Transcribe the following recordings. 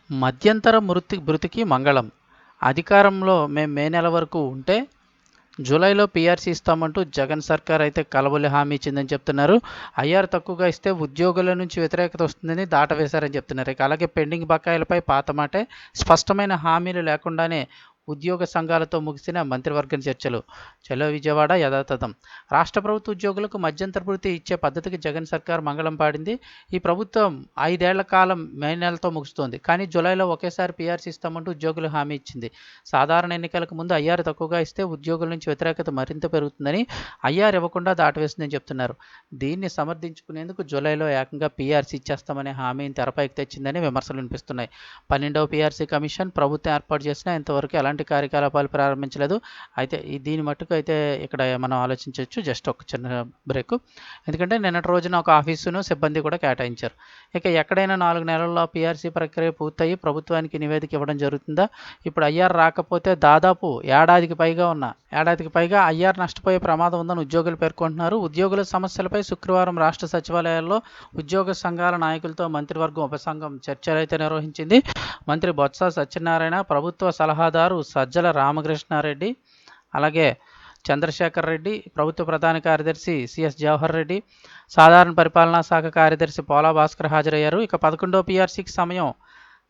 మధ్యంతర మృతికి మంగళం. అధికారంలో మేము మే నెల వరకు ఉంటే జూలైలో పీఆర్సీ ఇస్తామంటూ జగన్ సర్కార్ అయితే కలబొల్లి హామీ ఇచ్చిందని చెప్తున్నారు. ఐఆర్ తక్కువగా ఇస్తే ఉద్యోగుల నుంచి వ్యతిరేకత వస్తుందని దాటవేశారని చెప్తున్నారు. ఇక అలాగే పెండింగ్ బకాయిలపై పాత మాటే, స్పష్టమైన హామీలు లేకుండానే ఉద్యోగ సంఘాలతో ముగిసిన మంత్రివర్గం చర్చలు. చలో విజయవాడ యథాతథం. రాష్ట్ర ప్రభుత్వ ఉద్యోగులకు మధ్యంతర భృతి ఇచ్చే పద్ధతికి జగన్ సర్కార్ మంగళం పాడింది. ఈ ప్రభుత్వం 5 ఏళ్ల కాలం మే నెలతో ముగుస్తోంది. కానీ జూలైలో ఒకేసారి పీఆర్సీ ఇస్తామంటూ ఉద్యోగులు హామీ ఇచ్చింది. సాధారణ ఎన్నికలకు ముందు ఐఆర్ తక్కువగా ఇస్తే ఉద్యోగుల నుంచి వ్యతిరేకత మరింత పెరుగుతుందని, ఐఆర్ ఇవ్వకుండా దాటవేస్తుందని చెప్తున్నారు. దీన్ని సమర్థించుకునేందుకు జూలైలో ఏకంగా పీఆర్సీ ఇచ్చేస్తామనే హామీని తెరపైకి తెచ్చిందని విమర్శలు వినిపిస్తున్నాయి. 12వ పీఆర్సీ కమిషన్ ప్రభుత్వం ఏర్పాటు చేసినా ఇంతవరకు ఎలాంటి కార్యకలాపాలు ప్రారంభించలేదు. అయితే దీని మట్టుకు అయితే ఇక్కడ మనం ఆలోచించవచ్చు. జస్ట్ ఒక చిన్న బ్రేక్. ఎందుకంటే నిన్నటి రోజున ఒక ఆఫీసును సిబ్బంది కూడా కేటాయించారు. ఇక ఎక్కడైనా 4 నెలల్లో పీఆర్సీ ప్రక్రియ పూర్తయి ప్రభుత్వానికి నివేదిక ఇవ్వడం జరుగుతుందా? ఇప్పుడు ఐఆర్ రాకపోతే దాదాపు ఏడాదికి పైగా ఐఆర్ నష్టపోయే ప్రమాదం ఉందని ఉద్యోగులు పేర్కొంటున్నారు. ఉద్యోగుల సమస్యలపై శుక్రవారం రాష్ట్ర సచివాలయాల్లో ఉద్యోగ సంఘాల నాయకులతో మంత్రివర్గం ఉపసంఘం చర్చలైతే నిర్వహించింది. మంత్రి బొత్స సత్యనారాయణ, ప్రభుత్వ సలహాదారు సజ్జల రామకృష్ణారెడ్డి, అలాగే చంద్రశేఖర్ రెడ్డి, ప్రభుత్వ ప్రధాన కార్యదర్శి సిఎస్ జవహర్ రెడ్డి, సాధారణ పరిపాలనా శాఖ కార్యదర్శి పోలా భాస్కర్ హాజరయ్యారు. ఇక 11వ పీఆర్సీకి సమయం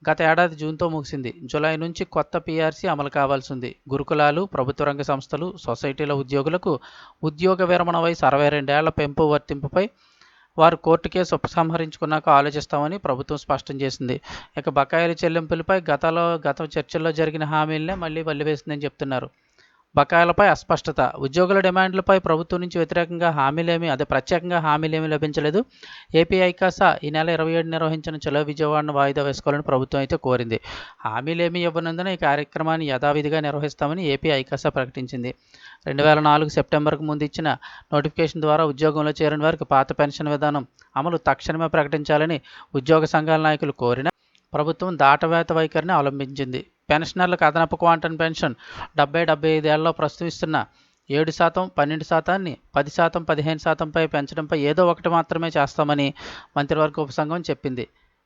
గత ఏడాది జూన్తో ముగిసింది. జూలై నుంచి కొత్త పీఆర్సీ అమలు కావాల్సి ఉంది. గురుకులాలు, ప్రభుత్వ రంగ సంస్థలు, సొసైటీల ఉద్యోగులకు ఉద్యోగ విరమణ వయసు 62 ఏళ్ల పెంపు వర్తింపుపై వారు కోర్టు కేసు ఉపసంహరించుకున్నాక ఆలోచిస్తామని ప్రభుత్వం స్పష్టం చేసింది. ఇక బకాయిల చెల్లింపులపై గత చర్చల్లో జరిగిన హామీలనే మళ్లీ వల్లివేసిందని చెప్తున్నారు. బకాయిలపై అస్పష్టత. ఉద్యోగుల డిమాండ్లపై ప్రభుత్వం నుంచి ప్రత్యేకంగా హామీలేమీ లభించలేదు. ఏపీ ఐకాసా ఈ నెల 27 నిర్వహించిన చలో విజయవాడను వాయిదా వేసుకోవాలని ప్రభుత్వం అయితే కోరింది. హామీలేమీ ఇవ్వనందున ఈ కార్యక్రమాన్ని యథావిధిగా నిర్వహిస్తామని ఏపీ ఐకాసా ప్రకటించింది. 2004 సెప్టెంబర్కు ముందు ఇచ్చిన నోటిఫికేషన్ ద్వారా ఉద్యోగంలో చేరిన వారికి పాత పెన్షన్ విధానం అమలు తక్షణమే ప్రకటించాలని ఉద్యోగ సంఘాల నాయకులు కోరినా ప్రభుత్వం దాటవేత వైఖరిని అవలంబించింది. పెన్షనర్లకు అదనపు క్వాంటమ్ పెన్షన్ 70-75 ఏళ్లలో ప్రస్తుతం ఇస్తున్న 7%, 12%, 10%, 15%పై పెంచడంపై ఏదో ఒకటి మాత్రమే చేస్తామని మంత్రివర్గ ఉపసంఘం చెప్పింది.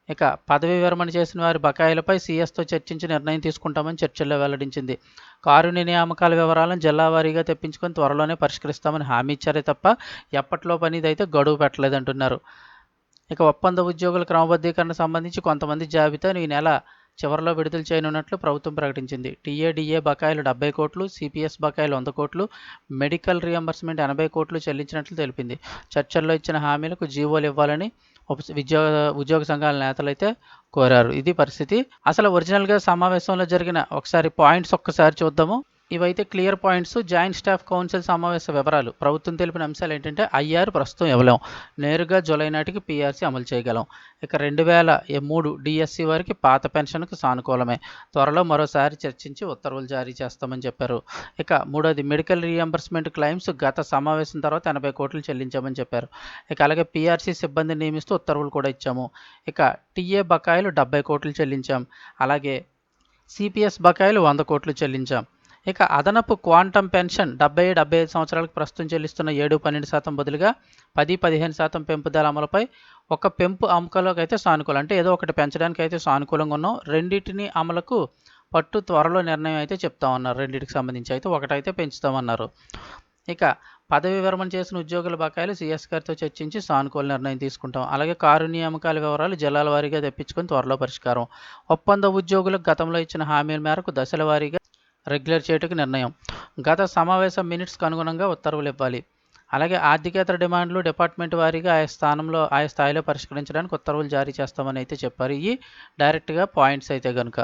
ఇక పదవీ విరమణ చేసిన వారి బకాయిలపై సీఎస్తో చర్చించి నిర్ణయం తీసుకుంటామని చర్చల్లో వెల్లడించింది. కారుణ్య నియామకాల వివరాలను జిల్లా వారీగా తెప్పించుకొని త్వరలోనే పరిష్కరిస్తామని హామీ ఇచ్చారే తప్ప ఎప్పట్లో పనిదైతే గడువు పెట్టలేదంటున్నారు. ఇక ఒప్పంద ఉద్యోగుల క్రమబద్ధీకరణ సంబంధించి కొంతమంది జాబితాను ఈ నెల చివరిలో విడుదల చేయనున్నట్లు ప్రభుత్వం ప్రకటించింది. టీఏ బకాయిలు 70 కోట్లు, సిపిఎస్ బకాయిలు 100 కోట్లు, మెడికల్ రియంబర్స్మెంట్ 80 కోట్లు చెల్లించినట్లు తెలిపింది. చర్చల్లో ఇచ్చిన హామీలకు జీవోలు ఇవ్వాలని ఉద్యోగ సంఘాల నేతలైతే కోరారు. ఇది పరిస్థితి. అసలు ఒరిజినల్గా సమావేశంలో జరిగిన పాయింట్స్ ఒక్కసారి చూద్దాము. ఇవైతే clear points. Joint staff council సమావేశ వివరాలు. ప్రభుత్వం తెలిపిన అంశాలు ఏంటంటే ఐఆర్ ప్రస్తుతం ఇవ్వలేం, నేరుగా జూలై నాటికి పీఆర్సీ అమలు చేయగలం. ఇక 2003 డిఎస్సి వారికి పాత పెన్షన్కు సానుకూలమే, త్వరలో మరోసారి చర్చించి ఉత్తర్వులు జారీ చేస్తామని చెప్పారు. ఇక మూడోది మెడికల్ రీఎంబర్స్మెంట్ క్లెయిమ్స్ గత సమావేశం తర్వాత 80 కోట్లు చెల్లించామని చెప్పారు. ఇక అలాగే పీఆర్సీ సిబ్బందిని నియమిస్తూ ఉత్తర్వులు కూడా ఇచ్చాము. ఇక టీఏ బకాయిలు 70 కోట్లు చెల్లించాం, అలాగే సిపిఎస్ బకాయిలు 100 కోట్లు చెల్లించాం. ఇక అదనపు క్వాంటమ్ పెన్షన్ 70-75 సంవత్సరాలకు ప్రస్తుతం చెల్లిస్తున్న 7-12% బదులుగా 10-15% పెంపుదల అమలుపై ఒక పెంపు అమ్మకాలకు అయితే సానుకూలం, అంటే ఏదో ఒకటి పెంచడానికి అయితే సానుకూలంగా ఉన్నాం. రెండింటిని అమలుకు త్వరలో నిర్ణయం అయితే చెప్తామన్నారు. రెండింటికి సంబంధించి అయితే ఒకటైతే పెంచుతామన్నారు. ఇక పదవి విరమణ చేసిన ఉద్యోగుల బకాయిలు సీఎస్ గారితో చర్చించి సానుకూల నిర్ణయం తీసుకుంటాం. అలాగే కారు నియామకాల వివరాలు జిల్లాల వారీగా తెప్పించుకొని త్వరలో పరిష్కారం. ఒప్పంద ఉద్యోగులకు గతంలో ఇచ్చిన హామీల మేరకు దశల వారీగా రెగ్యులర్ చేయటకు నిర్ణయం. గత సమావేశం మినిట్స్కు అనుగుణంగా ఉత్తర్వులు ఇవ్వాలి. అలాగే ఆర్థికేతర డిమాండ్లు డిపార్ట్మెంట్ వారీగా ఆయా స్థాయిలో పరిష్కరించడానికి ఉత్తర్వులు జారీ చేస్తామని అయితే చెప్పారు. ఇవి డైరెక్ట్గా పాయింట్స్ అయితే కనుక.